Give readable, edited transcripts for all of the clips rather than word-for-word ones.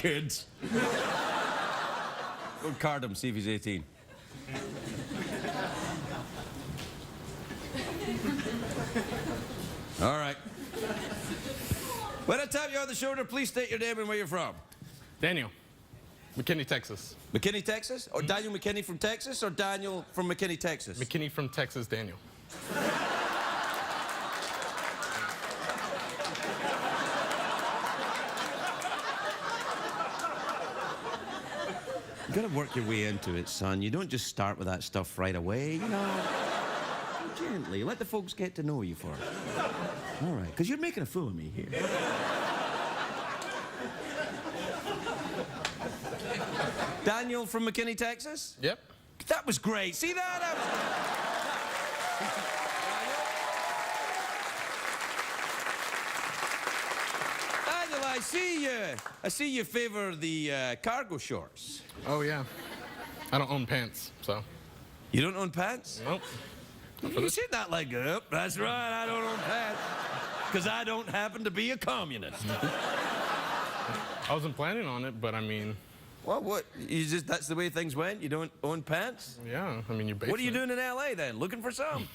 kids. Go card him, see if he's 18. All right. When I tap you on the shoulder, please state your name and where you're from. Daniel, McKinney, Texas. McKinney, Texas? Or Daniel McKinney from Texas, or Daniel from McKinney, Texas? McKinney from Texas, Daniel. You gotta work your way into it, son. You don't just start with that stuff right away, you know. Gently. Let the folks get to know you first. All right, because you're making a fool of me here. Daniel from McKinney, Texas? Yep. That was great. See that? Daniel, I see you favor the cargo shorts. Oh, yeah. I don't own pants, so. You don't own pants? Nope. You said that like, yep, that's right, I don't own pants. Because I don't happen to be a communist. I wasn't planning on it, but I mean... Well, what? That's the way things went? You don't own pants? Yeah, I mean, you're basically... What are you doing in L.A. then? Looking for some?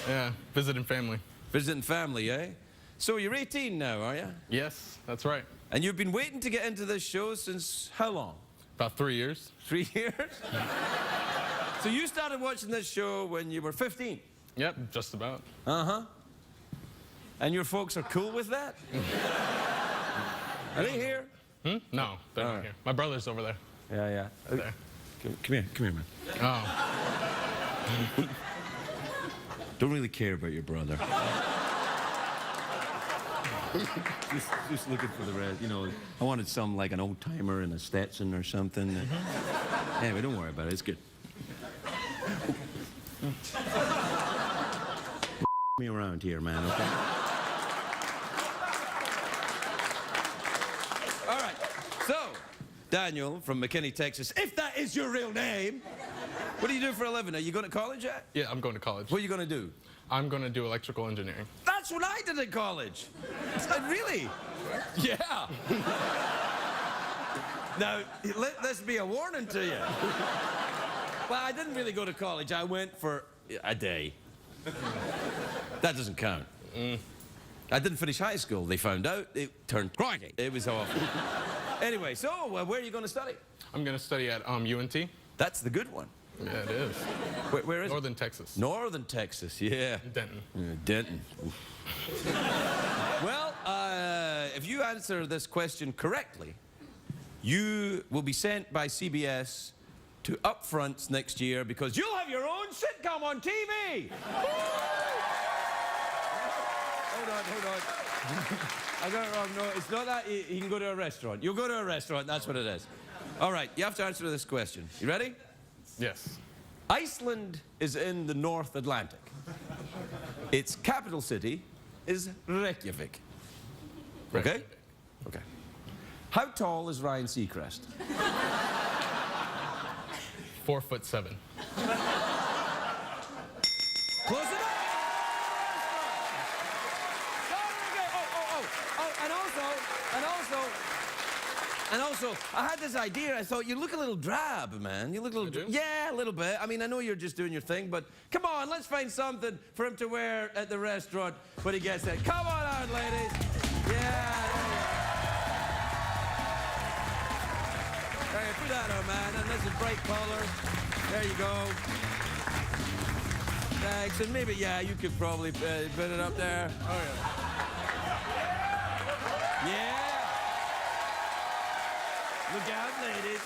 Yeah, visiting family. Visiting family, eh? So you're 18 now, are you? Yes, that's right. And you've been waiting to get into this show since how long? About 3 years. 3 years? So you started watching this show when you were 15? Yep, just about. Uh-huh. And your folks are cool with that? Are they here? Hmm? No, they're not here. My brother's over there. Yeah. There. Come here, man. Oh. Don't really care about your brother. just looking for the rest. You know, I wanted some like an old timer and a Stetson or something. Anyway, don't worry about it. It's good. Me around here, man. Okay. All right. So, Daniel from McKinney, Texas. If that is your real name, what do you do for a living? Are you going to college yet? Yeah, I'm going to college. What are you going to do? I'm going to do electrical engineering. That's what I did in college. Really? Yeah. Now, let this be a warning to you. Well, I didn't really go to college. I went for a day. That doesn't count. I didn't finish high school. They found out. It turned crikey. It was awful. Anyway, so where are you going to study? I'm going to study at UNT. That's the good one. Yeah, it is. Where is Northern it? Texas. Northern Texas, yeah. Denton. Denton. Well, if you answer this question correctly, you will be sent by CBS to Upfronts next year because you'll have your own sitcom on TV. Hold on. I got it wrong. No, it's not that. You can go to a restaurant. You'll go to a restaurant. That's what it is. All right, you have to answer this question. You ready? Yes. Iceland is in the North Atlantic. Its capital city is Reykjavik. Okay? Okay. How tall is Ryan Seacrest? 4'7". Close enough! And also, I had this idea. I thought, you look a little drab, man. You look a little... Yeah, a little bit. I mean, I know you're just doing your thing, but come on, let's find something for him to wear at the restaurant when he gets there. Come on out, ladies. Yeah. There you put that on, man. And this is bright color. There you go. Thanks. And maybe, yeah, you could probably put it up there. Oh, yeah. Yeah. Look out, ladies.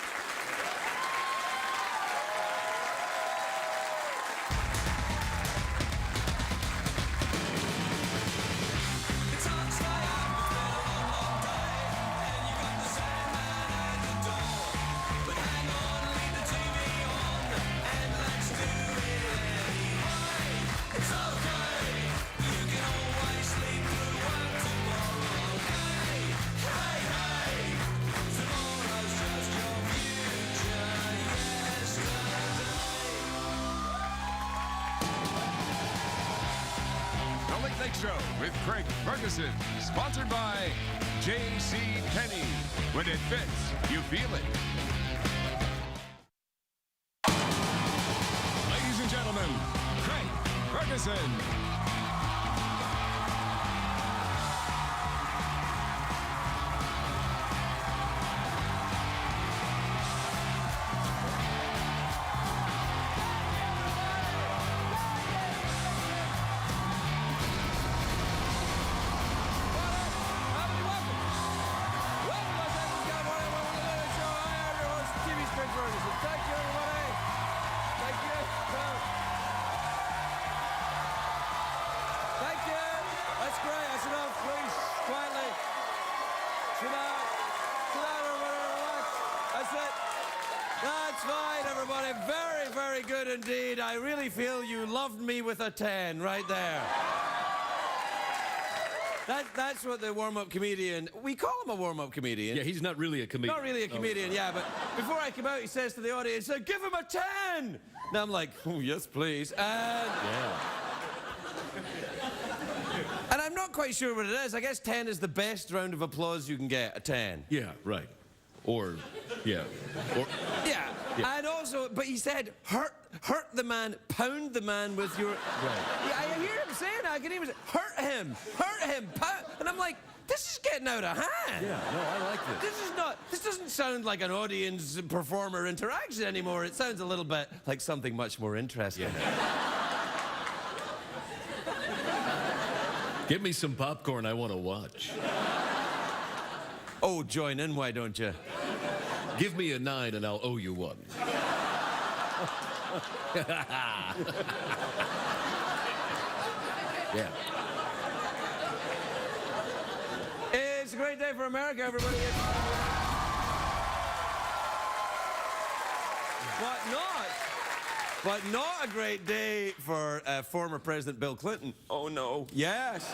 Show with Craig Ferguson, sponsored by J.C. Penney. When it fits, you feel it. Ladies and gentlemen, Craig Ferguson. That's fine, everybody. Very, very good indeed. I really feel you loved me with a 10 right there. That's what the warm-up comedian... We call him a warm-up comedian. Yeah, he's not really a comedian. Not really a comedian, yeah, but before I come out, he says to the audience, give him a 10! Now I'm like, oh, yes, please. And I'm not quite sure what it is. I guess 10 is the best round of applause you can get, a 10. Yeah, right. Or, yeah. Or, yeah. And also, but he said, hurt the man, pound the man with your... right. Yeah, I hear him saying that. I can even say, hurt him, pound. And I'm like, this is getting out of hand. Yeah, no, I like this. This doesn't sound like an audience performer interaction anymore. It sounds a little bit like something much more interesting. Yeah. Get me some popcorn, I want to watch. Oh, join in, why don't you? Give me a 9 and I'll owe you one. Yeah. It's a great day for America, everybody. But not a great day for former President Bill Clinton. Oh, no. Yes.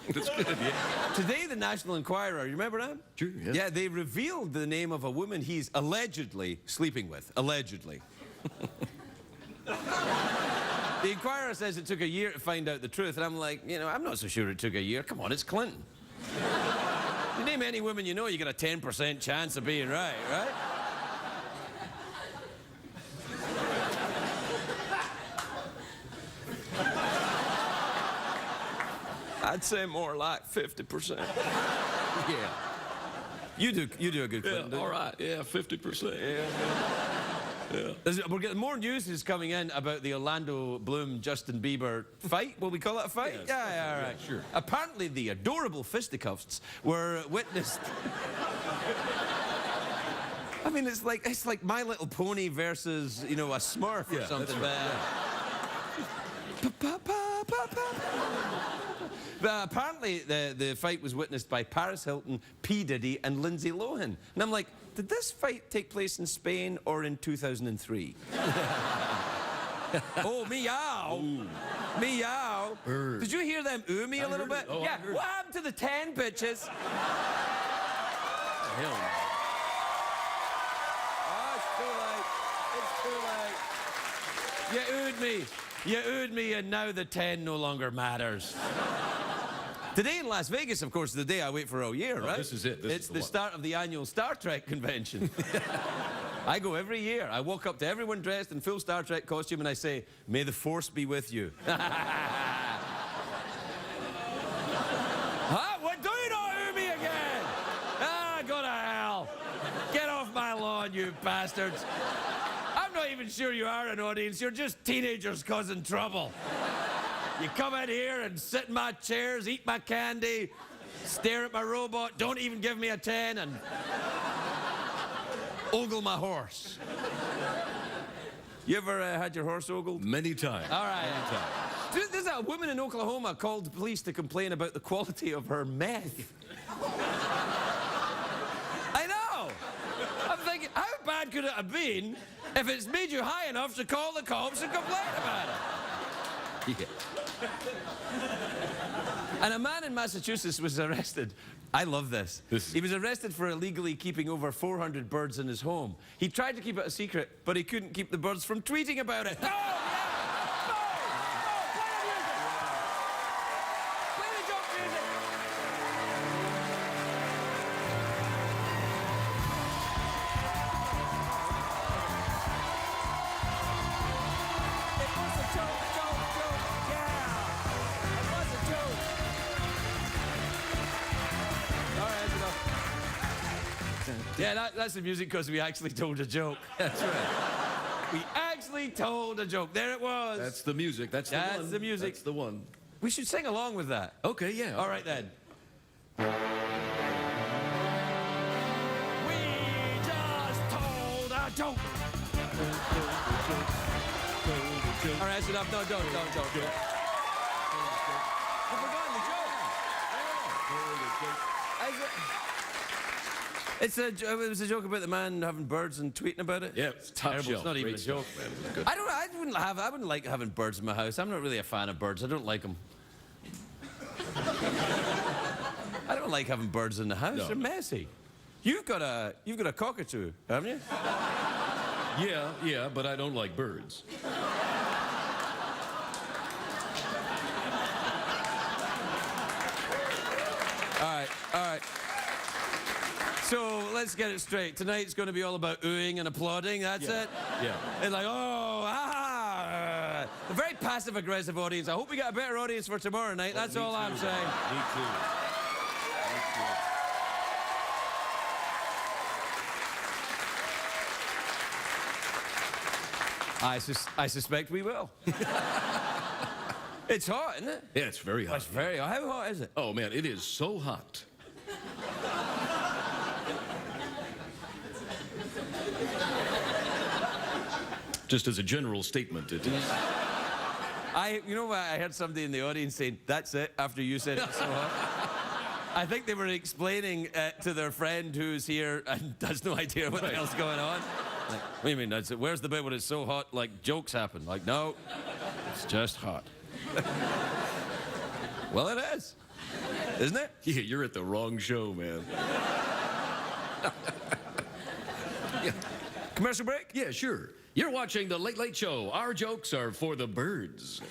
That's good, yeah. Today, the National Enquirer, you remember that? Sure, yeah. Yeah, they revealed the name of a woman he's allegedly sleeping with. Allegedly. The Enquirer says it took a year to find out the truth, and I'm like, I'm not so sure it took a year. Come on, it's Clinton. You name any woman you know, you get a 10% chance of being right, right? I'd say more like 50%. Yeah. You do a good Clinton. Yeah, all right. Yeah, 50%. Yeah. We're getting more news is coming in about the Orlando Bloom Justin Bieber fight. Will we call it a fight? Yes. Yeah, all right. Sure. Apparently, the adorable fisticuffs were witnessed. I mean, it's like My Little Pony versus a Smurf or something. But apparently, the fight was witnessed by Paris Hilton, P. Diddy, and Lindsay Lohan. And I'm like, did this fight take place in Spain or in 2003? Oh, meow. Ooh. Meow. Bird. Did you hear them ooh me a little bit? Oh, yeah. What happened to the 10 bitches? Hell. Oh, it's too late. It's too late. You oohed me. You oohed me, and now the 10 no longer matters. Today in Las Vegas, of course, is the day I wait for all year, right? This is it. It's the start of the annual Star Trek convention. I go every year. I walk up to everyone dressed in full Star Trek costume and I say, "May the Force be with you." Huh? What? Do you not hear me again? Ah, go to hell. Get off my lawn, you bastards. I'm not even sure you are an audience. You're just teenagers causing trouble. You come in here and sit in my chairs, eat my candy, stare at my robot, don't even give me a 10, and ogle my horse. You ever had your horse ogled? Many times. All right. Many times. There's a woman in Oklahoma called the police to complain about the quality of her meth. I know. I'm thinking, how bad could it have been if it's made you high enough to call the cops and complain about it? Yeah. And a man in Massachusetts was arrested. I love this. He was arrested for illegally keeping over 400 birds in his home. He tried to keep it a secret, but he couldn't keep the birds from tweeting about it. No! Yeah! No! No! Yeah, that's the music because we actually told a joke. That's right. We actually told a joke. There it was. That's the music. That's the one. That's the music. That's the one. We should sing along with that. Okay, yeah. All right, then. We just told a joke. All right, that's enough. No, don't. I've forgotten the joke. It was a joke about the man having birds and tweeting about it. Yeah, it's top Terrible. shelf. It's not even Great a joke. stuff, man. It was good. I wouldn't like having birds in my house. I'm not really a fan of birds. I don't like them. I don't like having birds in the house. No. They're messy. You've got a cockatoo, haven't you? Yeah, but I don't like birds. All right. So let's get it straight. Tonight's going to be all about oohing and applauding. That's it. Yeah. It's like, oh, ah. A very passive-aggressive audience. I hope we get a better audience for tomorrow night. That's all I'm saying. Me too. I suspect we will. It's hot, isn't it? Yeah, it's very hot. It's very hot. How hot is it? Oh, man, it is so hot. Just as a general statement, it is. You know what? I heard somebody in the audience saying, "That's it," after you said it was so hot. I think they were explaining to their friend who's here and has no idea what the hell's going on. Like, what do you mean? That's it? Where's the bit when it's so hot, like jokes happen? Like, no, it's just hot. Well, it is, isn't it? Yeah, you're at the wrong show, man. Commercial break? Yeah, sure. You're watching The Late Late Show. Our jokes are for the birds.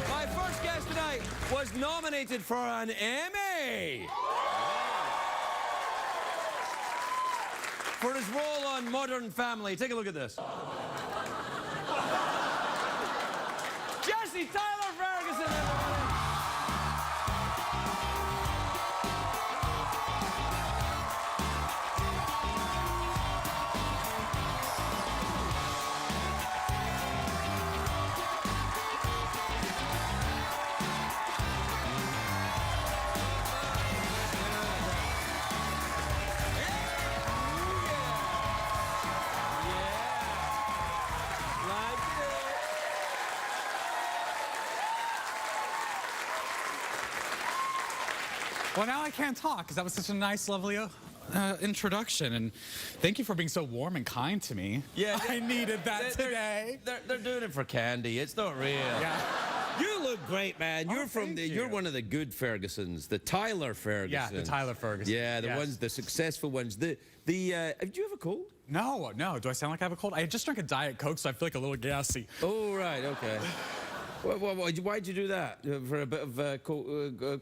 My first guest tonight was nominated for an Emmy for his role on Modern Family. Take a look at this. Jesse Tyler Ferguson, everybody. Well, now I can't talk because that was such a nice, lovely introduction. And thank you for being so warm and kind to me. Yeah. I needed that today. They're doing it for candy. It's not real. Yeah. You look great, man. You're you're one of the good Fergusons, the Tyler Ferguson. Yeah, the Tyler Ferguson. Yeah, the ones, the successful ones. Do you have a cold? No. Do I sound like I have a cold? I just drank a Diet Coke, so I feel like a little gassy. Oh, right, okay. Why'd you do that? For a bit of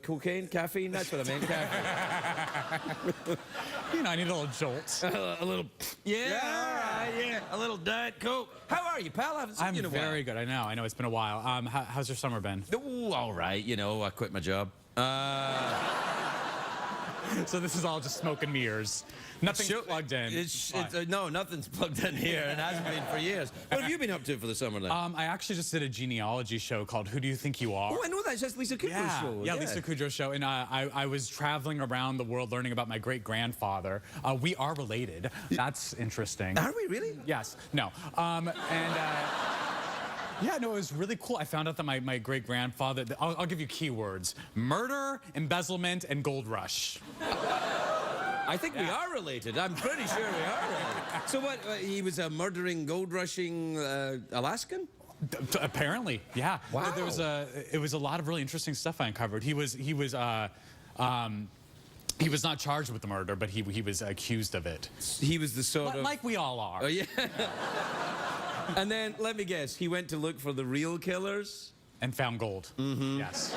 cocaine, caffeine? That's what I meant, caffeine. You know, I need a little jolt. a little... Yeah, a little Diet Coke. How are you, pal? I haven't seen you in a while. I'm very good. I know. It's been a while. How's your summer been? Oh, all right. You know, I quit my job. So this is all just smoke and mirrors. Nothing's plugged in. No, nothing's plugged in here. It hasn't been for years. What have you been up to for the summer then? I actually just did a genealogy show called Who Do You Think You Are? Oh, I know that. It's just Lisa Kudrow's show. Yeah, Lisa Kudrow's show. And I was traveling around the world learning about my great-grandfather. We are related. That's interesting. Are we really? Yes. No. Yeah, no, it was really cool. I found out that my great-grandfather, I'll give you keywords: murder, embezzlement, and gold rush. I think we are related. I'm pretty sure we are related. So what, he was a murdering, gold-rushing Alaskan? Apparently, yeah. Wow. It was a lot of really interesting stuff I uncovered. He was not charged with the murder, but he was accused of it. He was the sort of... Like we all are. Oh, yeah. And then, let me guess, he went to look for the real killers? And found gold. Mm-hmm. Yes.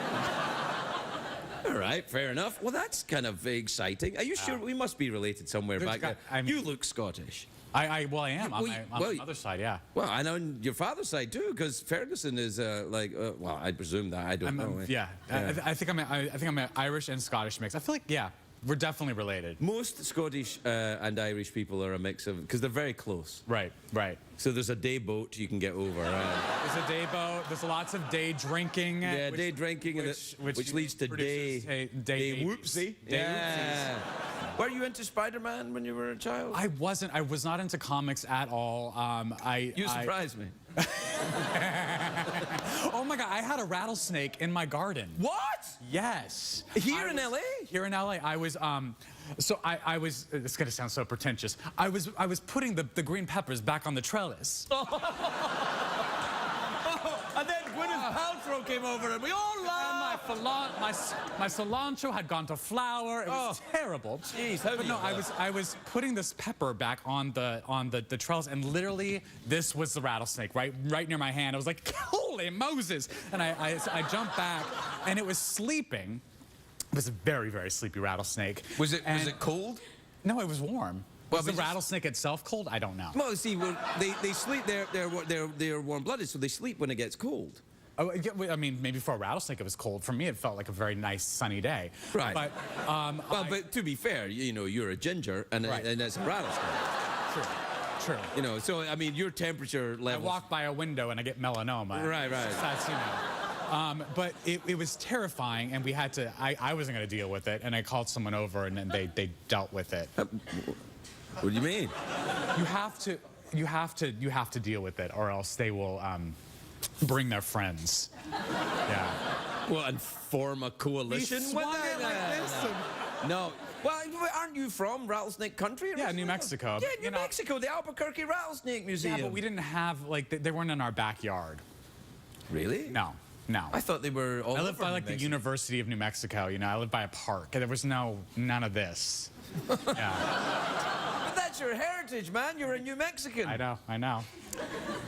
All right, fair enough. Well, that's kind of exciting. Are you sure? We must be related somewhere back there. You look Scottish. Well, I am on my other side, yeah. Well, I know on your father's side too, because Ferguson is well, I presume that. I don't know. Yeah, I think I'm an Irish and Scottish mix. I feel like, yeah, we're definitely related. Most Scottish and Irish people are a mix of, because they're very close. Right, right. So there's a day boat you can get over. There's a day boat. There's lots of day drinking. Yeah, day drinking, which leads to day whoopsie. Yeah. Were you into Spider-Man when you were a child? I wasn't. I was not into comics at all. You surprised me. Oh my God! I had a rattlesnake in my garden. What? Yes. Here in LA? Here in LA, I was. So I was. It's gonna sound so pretentious. I was putting the green peppers back on the trellis. And then Gwyneth Paltrow came over and we all laughed. My cilantro had gone to flour. It was terrible. Jeez, how do you I was putting this pepper back on the trellis, and literally this was the rattlesnake right near my hand. I was like, holy Moses! And I jumped back, and it was sleeping. It was a very, very sleepy rattlesnake. Was it cold? No, it was warm. Well, was the rattlesnake itself cold? I don't know. Well, see, they sleep. They're warm-blooded, so they sleep when it gets cold. Oh, I mean, maybe for a rattlesnake it was cold. For me, it felt like a very nice sunny day. Right. But but to be fair, you know, you're a ginger, and that's a rattlesnake. True. You know, so I mean, your temperature level. I walk by a window and I get melanoma. Right. That's, you know. But it was terrifying, and we had to. I wasn't going to deal with it, and I called someone over, and then they dealt with it. What do you mean? You have to deal with it, or else they will bring their friends. Yeah. Well, and form a coalition. We swung it like this. No. Well, aren't you from Rattlesnake Country? Yeah, New Mexico. Yeah, New Mexico, the Albuquerque Rattlesnake Museum. Yeah, but we didn't have, like, they weren't in our backyard. Really? No. I thought they were all I lived by, like, the University of New Mexico, you know. I lived by a park, and there was none of this. Yeah. But that's your heritage, man. You're a New Mexican. I know.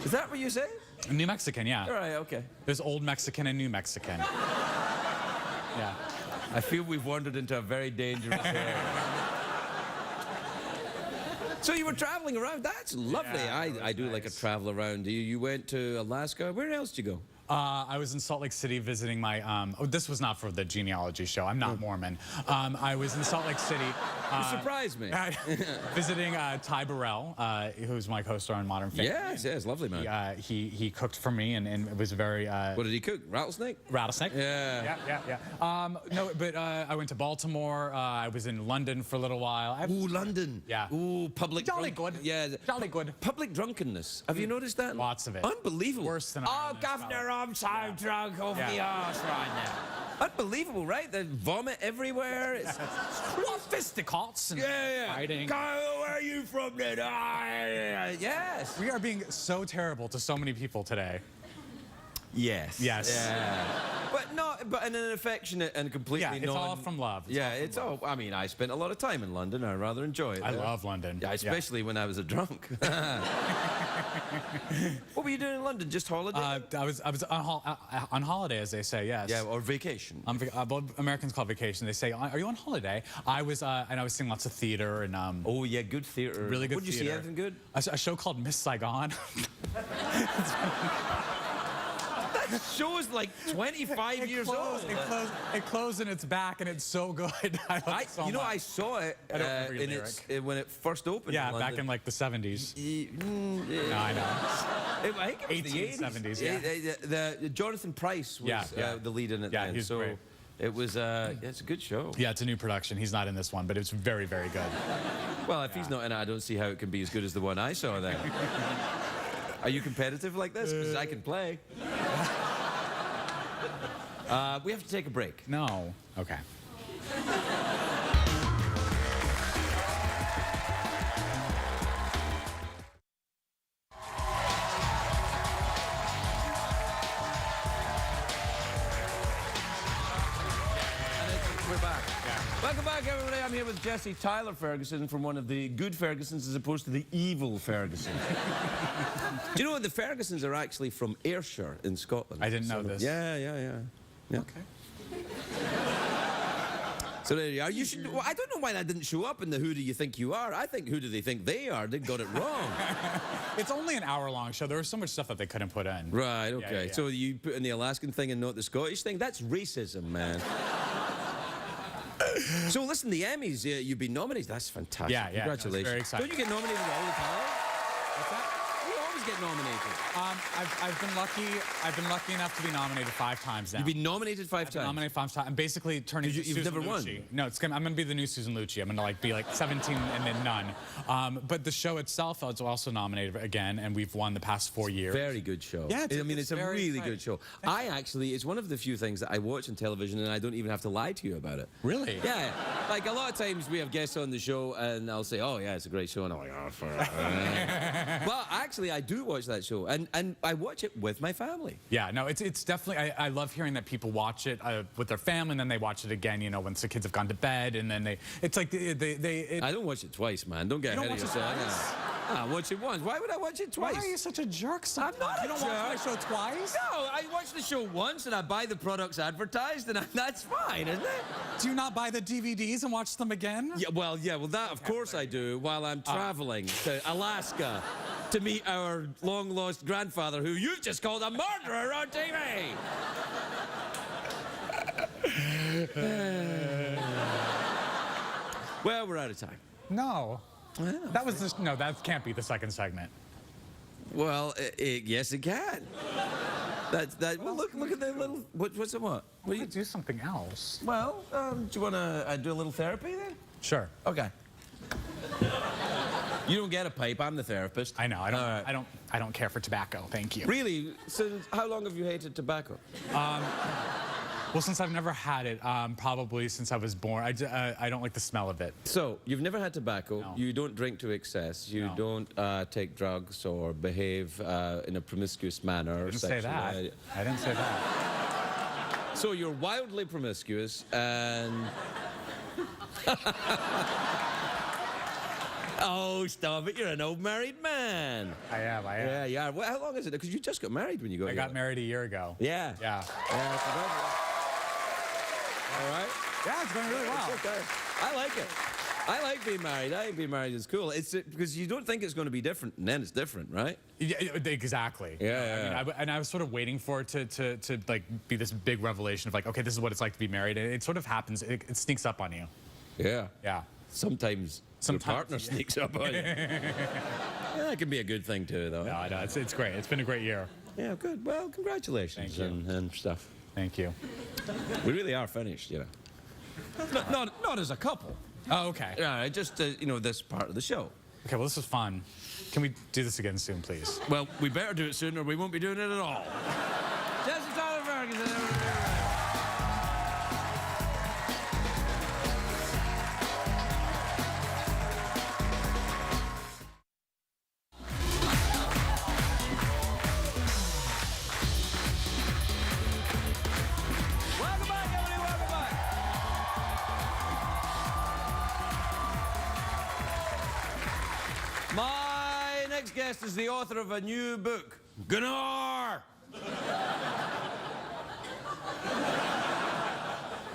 Is that what you say? New Mexican, yeah. All right, okay. There's Old Mexican and New Mexican. Yeah. I feel we've wandered into a very dangerous area. So you were traveling around. That's lovely. Yeah, I do like a travel around. You went to Alaska. Where else did you go? I was in Salt Lake City visiting my, this was not for the genealogy show. I'm not Mormon. I was in Salt Lake City. You surprised me. Visiting Ty Burrell, who's my co-star on Modern Family. Yes, lovely man. He cooked for me, and it was very... What did he cook? Rattlesnake? Rattlesnake. Yeah. No, but I went to Baltimore. I was in London for a little while. Ooh, London. Yeah. Ooh, public... Jolly good. Yeah. Jolly good. Public drunkenness. Have you noticed that? Lots of it. Unbelievable. Worse than Oh, Governor, I'm so drunk off the arse right now. Unbelievable, right? The vomit everywhere. It's fisticuffs and fighting. Kyle, where are you from then? Yes. We are being so terrible to so many people today. Yes. Yeah. But in an affectionate and completely it's all from love. It's all. I mean, I spent a lot of time in London. I rather enjoy it. I love London. Yeah, especially when I was a drunk. What were you doing in London? Just holiday? I was on holiday, as they say. Yes. Yeah, or vacation. Well, Americans call it vacation. They say, "Are you on holiday?" I was, and I was seeing lots of theater and. Oh yeah, good theater. Really good. What did you see? Anything good? A show called Miss Saigon. That show's like 25 years old. It closed and it's back, and it's so good. I love it so much. I saw it when it first opened. Yeah, in London. back in like the 70s. No, I know. I think it was 1870s. Yeah. The Jonathan Pryce was the lead in it. Yeah, then. he's great. It was. It's a good show. Yeah, it's a new production. He's not in this one, but it's very, very good. Well, if he's not in it, I don't see how it can be as good as the one I saw then. Are you competitive like this? Because I can play. We have to take a break. No. Okay. We're back. Welcome back, everybody. I'm here with Jesse Tyler Ferguson from one of the good Fergusons as opposed to the evil Ferguson. Do you know what? The Fergusons are actually from Ayrshire in Scotland. I didn't know this. Yeah. Okay. So there you are. You should. Well, I don't know why that didn't show up in the Who Do You Think You Are? I think Who Do They Think They Are? They got it wrong. It's only an hour-long show. There was so much stuff that they couldn't put in. Right, okay. Yeah. So you put in the Alaskan thing and not the Scottish thing? That's racism, man. So listen, the Emmys, you've been nominated. That's fantastic. Yeah. Congratulations. No, it's very exciting. Don't you get nominated all the time? What's that? You always get nominated. I've been lucky enough to be nominated 5 times now. You've been nominated 5 times? Nominated 5 times. I'm basically turning You've Susan never won? Lucci. No, I'm gonna be the new Susan Lucci. I'm gonna be like 17 and then none. But the show itself, I was also nominated again, and we've won the past 4 years. Very good show. Yeah, it's a very really exciting. good show. It's one of the few things that I watch on television and I don't even have to lie to you about it. Really? Yeah. Like a lot of times we have guests on the show and I'll say, oh yeah, it's a great show. And I'm like, oh, but actually I do watch that show and I watch it with my family. Yeah, no, it's definitely, I love hearing that people watch it with their family and then they watch it again, you know, once the kids have gone to bed and then it's like I don't watch it twice, man. Don't get ahead of yourself. I watch it once. Why would I watch it twice? Why are you such a jerk sometimes? I'm not a You don't jerk. watch my show twice? No, I watch the show once and I buy the products advertised and that's fine, isn't it? Do you not buy the DVDs and watch them again? Yeah, well, that of course I do while I'm traveling to Alaska to meet our long-lost grandfather who you've just called a murderer on TV. Well, we're out of time. No. That was just, no, that can't be the second segment. Well, yes, it can. Well, look at the little. What's it? What? We could do something else. Well, do you want to do a little therapy then? Sure. Okay. You don't get a pipe. I'm the therapist. I know. All right. I don't care for tobacco. Thank you. Really? Since how long have you hated tobacco? Well, since I've never had it, probably since I was born. I don't like the smell of it. So you've never had tobacco. No. You don't drink to excess. You No. don't take drugs or behave in a promiscuous manner. I didn't say that. I didn't say that. So you're wildly promiscuous and. Oh, stop it. You're an old married man. I am. Yeah, you are. Well, how long is it? Because you just got married when you got I here. got married a year ago. Yeah. Yeah. Yeah, it's all right. Yeah, it's going really well. It's okay. I like it. I like being married. I think being married is cool. It's because you don't think it's going to be different, and then it's different, right? Yeah, exactly. Yeah, I mean, I was sort of waiting for it to like be this big revelation of like, okay, this is what it's like to be married. And it sort of happens. It sneaks up on you. Yeah. Yeah. Sometimes your partner yeah. sneaks up on you. Yeah, it can be a good thing too, though. No, I know. It's great. It's been a great year. Yeah, good. Well, congratulations Thank you. and stuff. Thank you. We really are finished, you know. Not as a couple. Oh, okay. Yeah, just you know, this part of the show. Okay, well, this was fun. Can we do this again soon, please? Well, we better do it soon or we won't be doing it at all. Jesse Tyler Ferguson. Welcome back, everybody. Welcome back. My next guest is the author of a new book, Gnarr.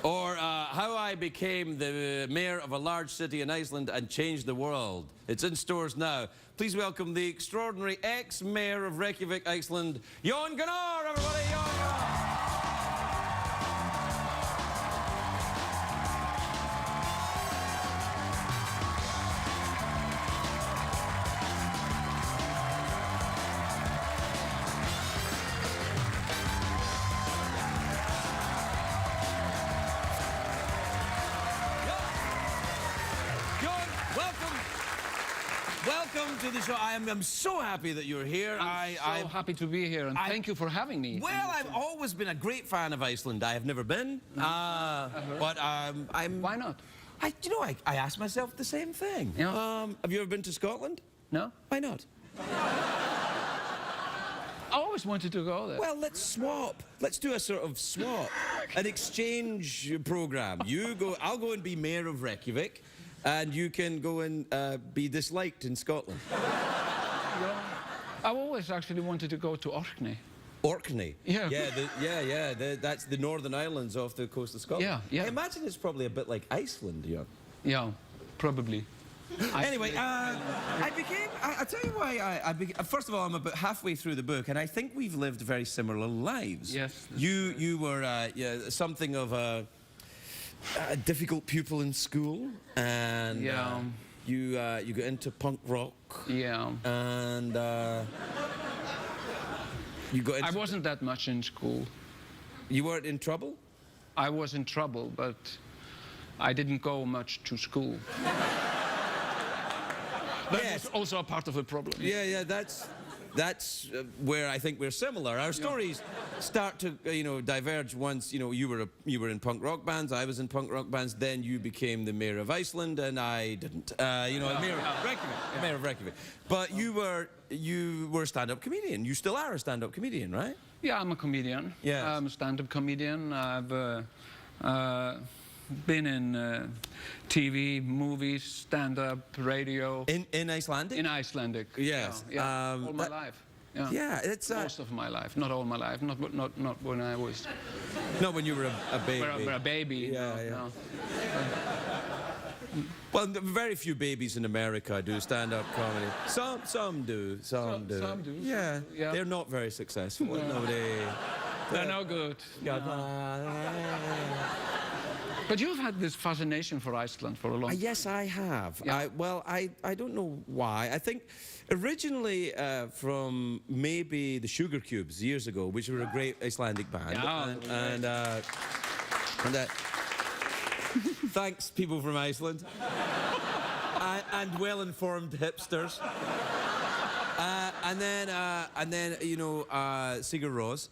Or How I Became the Mayor of a Large City in Iceland and Changed the World. It's in stores now. Please welcome the extraordinary ex-mayor of Reykjavik, Iceland, Jon Gnarr, everybody. Jon Gnarr. Jon, welcome to the show. I'm so happy that you're here. I'm so happy to be here, and thank you for having me. Well, I've always been a great fan of Iceland. I have never been, but I'm. Why not? I asked myself the same thing. Yeah. Have you ever been to Scotland? No? Why not? I always wanted to go there. Well, let's swap. Let's do a sort of swap, an exchange program. You go, I'll go and be mayor of Reykjavik, and you can go and be disliked in Scotland. I've always actually wanted to go to Orkney. Orkney. Yeah. That's the Northern Islands off the coast of Scotland. Yeah, yeah. I imagine it's probably a bit like Iceland, yeah. Yeah, probably. Anyway, I tell you why first of all, I'm about halfway through the book, and I think we've lived very similar lives. Yes. You were something of a difficult pupil in school, and Yeah. you got into punk rock. Yeah. And you got into, I wasn't that much in school. You weren't in trouble? I was in trouble, but I didn't go much to school. That Yes. was also a part of the problem. Yeah, that's where I think we're similar. Our stories start to diverge once you were in punk rock bands, I was in punk rock bands, then you became the mayor of Iceland and I didn't. Mayor of Reykjavik. Mayor of Reykjavik. But you were a stand-up comedian. You still are a stand-up comedian, right? Yeah, I'm a comedian. Yes. I'm a stand-up comedian. I've been in TV, movies, stand-up, radio. In Icelandic? In Icelandic. Yes. Yeah. All my life. Yeah. Yeah, it's Most of my life, not all my life, not when I was. not when you were a baby. When a baby. Yeah, no, yeah. no. Well, very few babies in America do stand-up comedy. Some do. Some do. Some do. Yeah. Yeah. They're not very successful. Nobody. They're no good. But you've had this fascination for Iceland for a long time. Yes, I have. Yeah. I don't know why. I think originally from maybe the Sugar Cubes years ago, which were a great Icelandic band. Yeah. And thanks, people from Iceland. and well-informed hipsters. And then Sigur Rós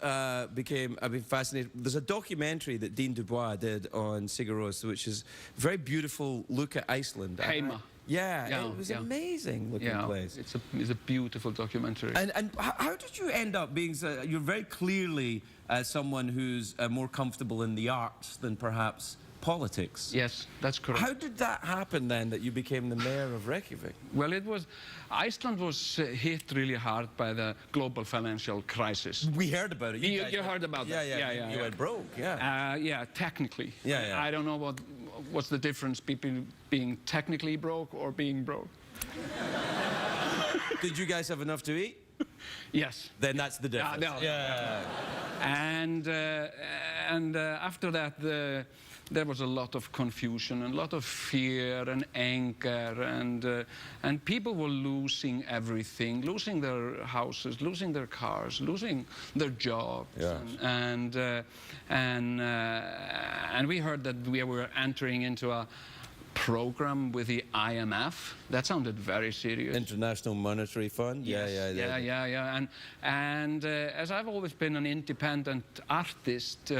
I've been fascinated. There's a documentary that Dean Dubois did on Sigur Rós, which is a very beautiful look at Iceland. Heima. Yeah, it was amazing looking place. It's a beautiful documentary. And how did you end up being you're very clearly someone who's more comfortable in the arts than perhaps politics. Yes, that's correct. How did that happen then, that you became the mayor of Reykjavik? Well, Iceland was hit really hard by the global financial crisis. We heard about it. You heard about that? Yeah. You went broke, yeah. Yeah, technically. Yeah. I don't know what's the difference between being technically broke or being broke. Did you guys have enough to eat? Yes. Then that's the difference. No. Yeah. And after that, there was a lot of confusion and a lot of fear and anger, and people were losing everything, losing their houses, losing their cars, losing their jobs. Yes. And we heard that we were entering into a program with the IMF. That sounded very serious. International Monetary Fund? Yes. Yeah. And as I've always been an independent artist,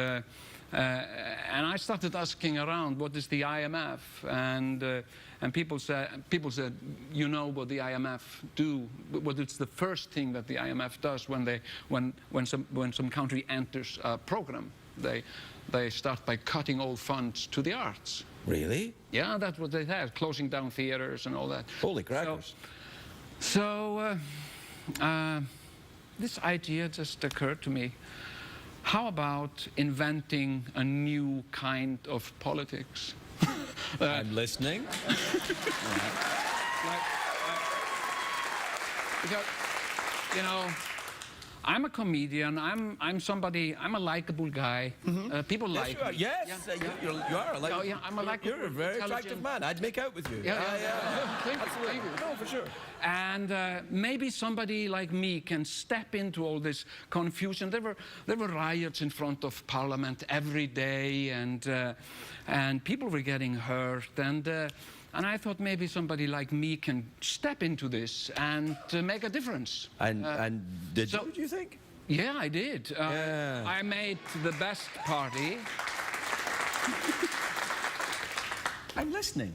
and I started asking around, what is the IMF? And people said, you know what the IMF do? What it's the first thing that the IMF does when some country enters a program. They start by cutting all funds to the arts. Really? Yeah, that's what they had, closing down theaters and all that. Holy crackers. So this idea just occurred to me. How about inventing a new kind of politics? I'm listening. Because, I'm a comedian. I'm somebody. I'm a likable guy. People like me. Yes, you are. I'm a likable. You're a very attractive man. I'd make out with you. Yeah. Thank you. No, for sure. And maybe somebody like me can step into all this confusion. There were riots in front of Parliament every day, and people were getting hurt. And I thought maybe somebody like me can step into this and make a difference. And did you think? Yeah, I did. I made the best party. I'm listening.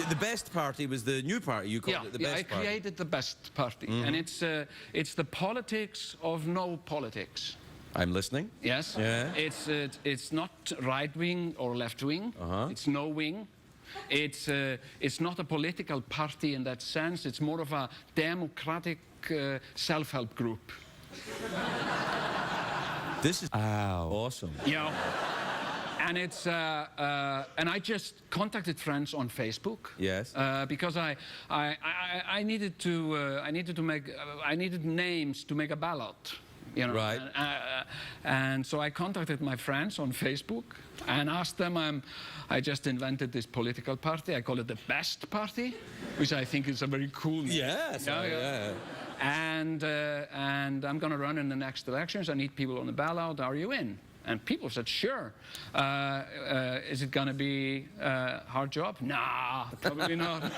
The best party was the new party. You called it the best party. I created the best party. And it's the politics of no politics. I'm listening. Yes. Yeah. It's not right wing or left wing. It's no wing. It's not a political party in that sense. It's more of a democratic self-help group. This is awesome. You know, and it's and I just contacted friends on Facebook. Yes. Because I needed to I needed names to make a ballot. You know, Right. And so I contacted my friends on Facebook and asked them. I just invented this political party. I call it the Best Party, which I think is a very cool name. Yes. Yeah. And I'm going to run in the next elections. I need people on the ballot. Are you in? And people said, sure. Is it going to be a hard job? Nah, probably not.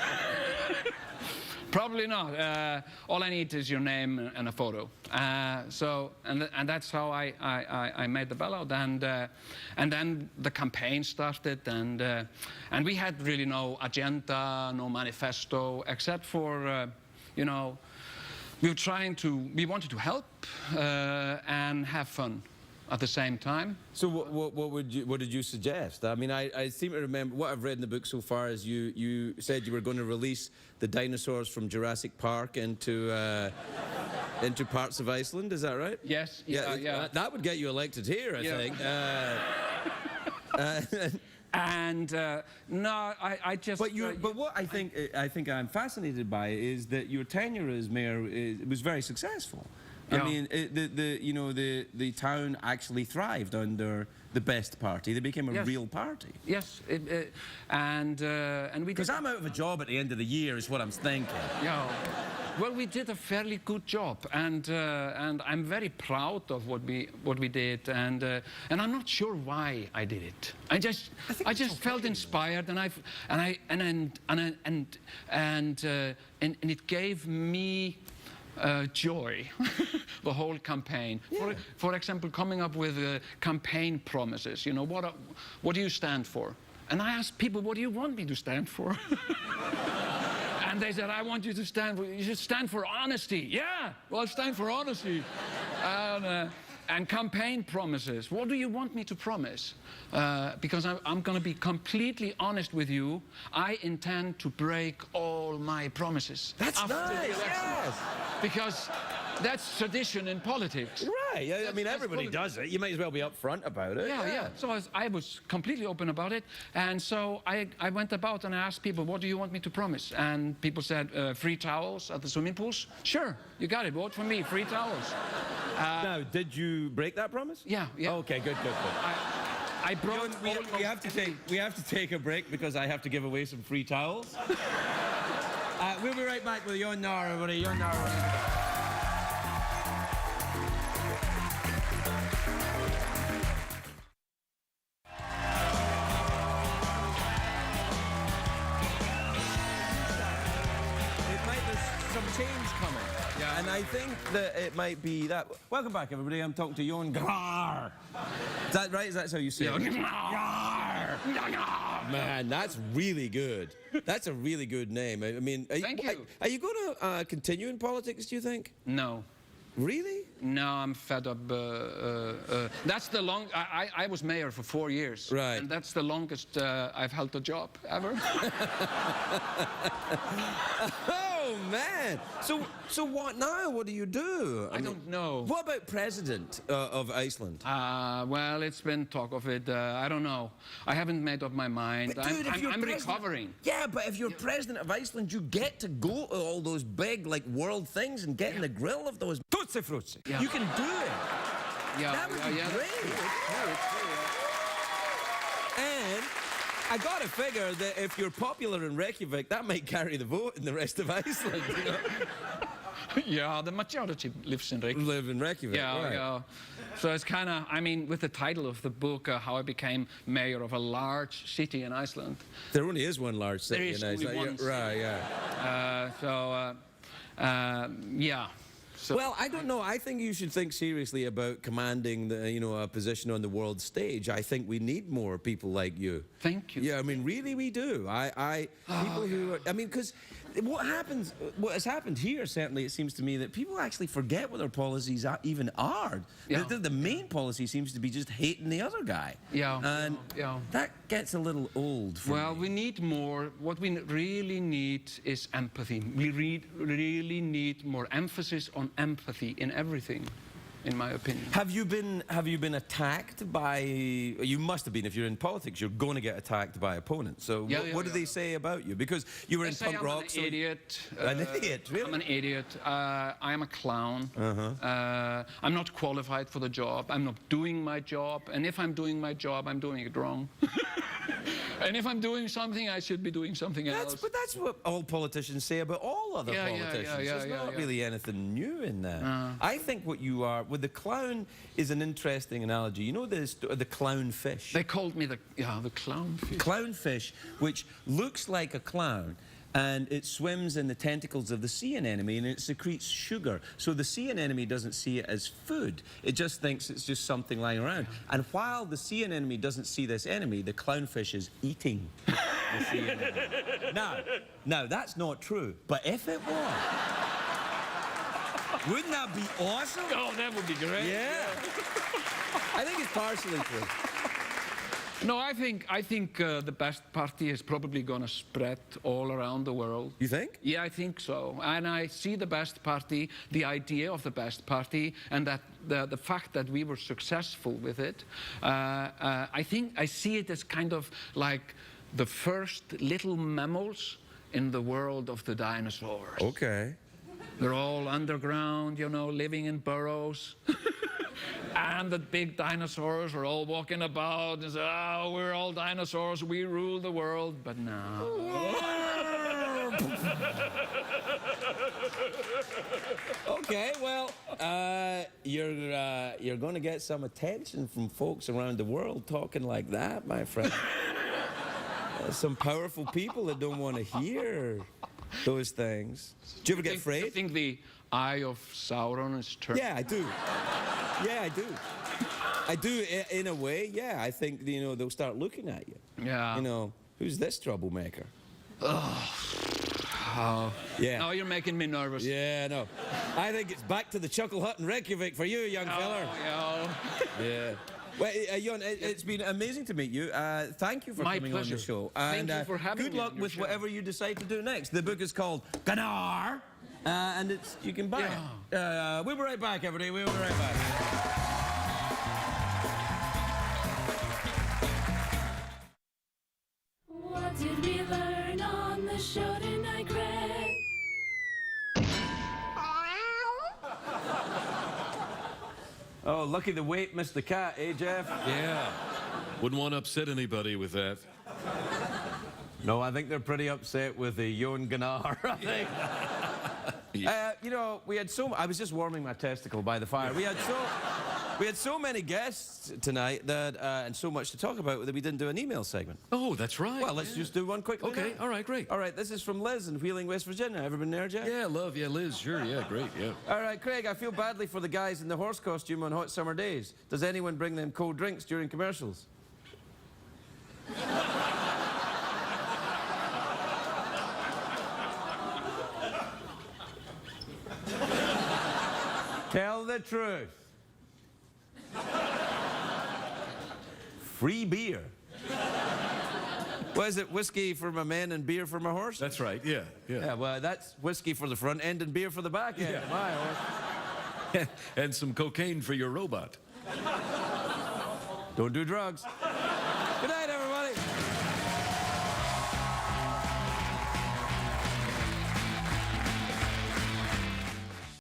Probably not. All I need is your name and a photo. And that's how I made the ballot. And then the campaign started, and we had really no agenda, no manifesto, except for, you know, we wanted to help and have fun at the same time. So what did you suggest? I mean, I seem to remember what I've read in the book so far is you said you were going to release the dinosaurs from Jurassic Park into parts of Iceland. Is that right? Yes. Yeah. That would get you elected here, I think. And no, I just. But what I think I'm fascinated by is that your tenure as mayor was very successful. Yeah. I mean, the town actually thrived under the Best Party. They became a real party. Yes, and we. Because I'm out of a job at the end of the year, is what I'm thinking. Yeah. Well, we did a fairly good job, and I'm very proud of what we did, and I'm not sure why I did it. I just felt inspired, and it gave me joy, the whole campaign. Yeah. For example, coming up with campaign promises. You know, what do you stand for? And I asked people, what do you want me to stand for? And they said, I want you to you should stand for honesty. Yeah, well, I'll stand for honesty. And campaign promises. What do you want me to promise? Because I'm going to be completely honest with you. I intend to break all my promises. That's nice, yes. Because that's tradition in politics. Right, I mean, everybody does it. You might as well be upfront about it. Yeah. So I was completely open about it. And so I went about and I asked people, what do you want me to promise? And people said, free towels at the swimming pools. Sure, you got it. Vote for me, free towels. Now, did you break that promise? Yeah. Okay, good. I broke. We have to take a break because I have to give away some free towels. We'll be right back with Jon Gnarr, everybody. Jon Gnarr. Change coming. Yeah. And I think that it might be that. Welcome back, everybody. I'm talking to Jon Gnarr. Is that right? Is that how you say it? Gnarr. Man, that's really good. That's a really good name. I mean, Thank you. Are you going to continue in politics, do you think? No. Really? No, I'm fed up. That's the long. I was mayor for 4 years. Right. And that's the longest I've held a job ever. Oh man! So what now? What do you do? I don't know. What about president of Iceland? Well, it's been talk of it. I don't know. I haven't made up my mind. But dude, I'm recovering. Yeah, but if you're president of Iceland, you get to go to all those big world things and get in the grill of those Tutsi Fruits. Yeah. You can do it. Yeah, That would be great. And I gotta figure that if you're popular in Reykjavik, that might carry the vote in the rest of Iceland. You know? Yeah, the majority lives in Reykjavik. Live in Reykjavik. Yeah, right. yeah. So it's kind of, I mean, with the title of the book, How I Became Mayor of a Large City in Iceland. There only is one large city There is in only Iceland. one Right, yeah. Yeah. So Well, I don't know. I think you should think seriously about commanding a position on the world stage. I think we need more people like you. Thank you. Yeah, I mean, really, we do. People who are, I mean, because what has happened here, certainly, it seems to me that people actually forget what their policies even are. Yeah. The main policy seems to be just hating the other guy. Yeah. And Yeah. gets a little old for Well, me. we need more. What we really need is empathy. We really need more emphasis on empathy in everything, in my opinion. Have you been attacked by? You must have been. If you're in politics, you're going to get attacked by opponents. So what do they say about you? Because you were in They say punk I'm rock. an so idiot. An idiot, really? I'm an idiot. I am a clown. I'm not qualified for the job. I'm not doing my job. And if I'm doing my job, I'm doing it wrong. And if I'm doing something, I should be doing something else. But that's what all politicians say about all other politicians. There's not really anything new in that. I think what you are with the clown is an interesting analogy. You know the clownfish? They called me the clownfish. Clownfish, which looks like a clown, and it swims in the tentacles of the sea anemone, and it secretes sugar. So the sea anemone doesn't see it as food. It just thinks it's just something lying around. And while the sea anemone doesn't see this enemy, the clownfish is eating the sea anemone. Now, that's not true, but if it was, wouldn't that be awesome? Oh, that would be great. Yeah. I think it's partially true. No, I think the best party is probably going to spread all around the world. You think? Yeah, I think so. And I see the best party, the idea of the best party, and that the fact that we were successful with it. I think I see it as kind of like the first little mammals in the world of the dinosaurs. Okay. They're all underground, you know, living in burrows. And the big dinosaurs are all walking about and say, oh, we're all dinosaurs, we rule the world. But no. Okay, well, you're going to get some attention from folks around the world talking like that, my friend. Some powerful people that don't want to hear those things. Do you ever get afraid? You think the eye of Sauron is turned? Yeah, I do. Yeah, I do. I do, in a way, yeah. I think, you know, they'll start looking at you. Yeah. You know, who's this troublemaker? Oh. Yeah. Now you're making me nervous. Yeah, no. I think it's back to the Chuckle Hut in Reykjavik for you, young feller. Yeah. Well, Jon, it's been amazing to meet you. Thank you for My coming pleasure. on the show. Thank you for having good me luck on your with show. whatever you decide to do next. The book is called Gnarr, and you can buy it. We'll be right back, everybody. We'll be right back. What did we learn on the show tonight, Greg? Oh, lucky the weight missed the cat, eh, Jeff? Yeah. Wouldn't want to upset anybody with that. No, I think they're pretty upset with the Jon Gnarr, I think. You know, I was just warming my testicle by the fire. We had so many guests tonight that, and so much to talk about that we didn't do an email segment. Oh, that's right. Well, let's just do one quickly. Okay, now. all right, great. All right, this is from Liz in Wheeling, West Virginia. Ever been there, Jeff? Yeah, Liz, sure, yeah, great, yeah. All right, Craig, I feel badly for the guys in the horse costume on hot summer days. Does anyone bring them cold drinks during commercials? Tell the truth. Free beer. What is it? Whiskey for my men and beer for my horse? That's right, yeah. Yeah, well, that's whiskey for the front end and beer for the back end. Yeah. My horse. And some cocaine for your robot. Don't do drugs. Good night, everyone.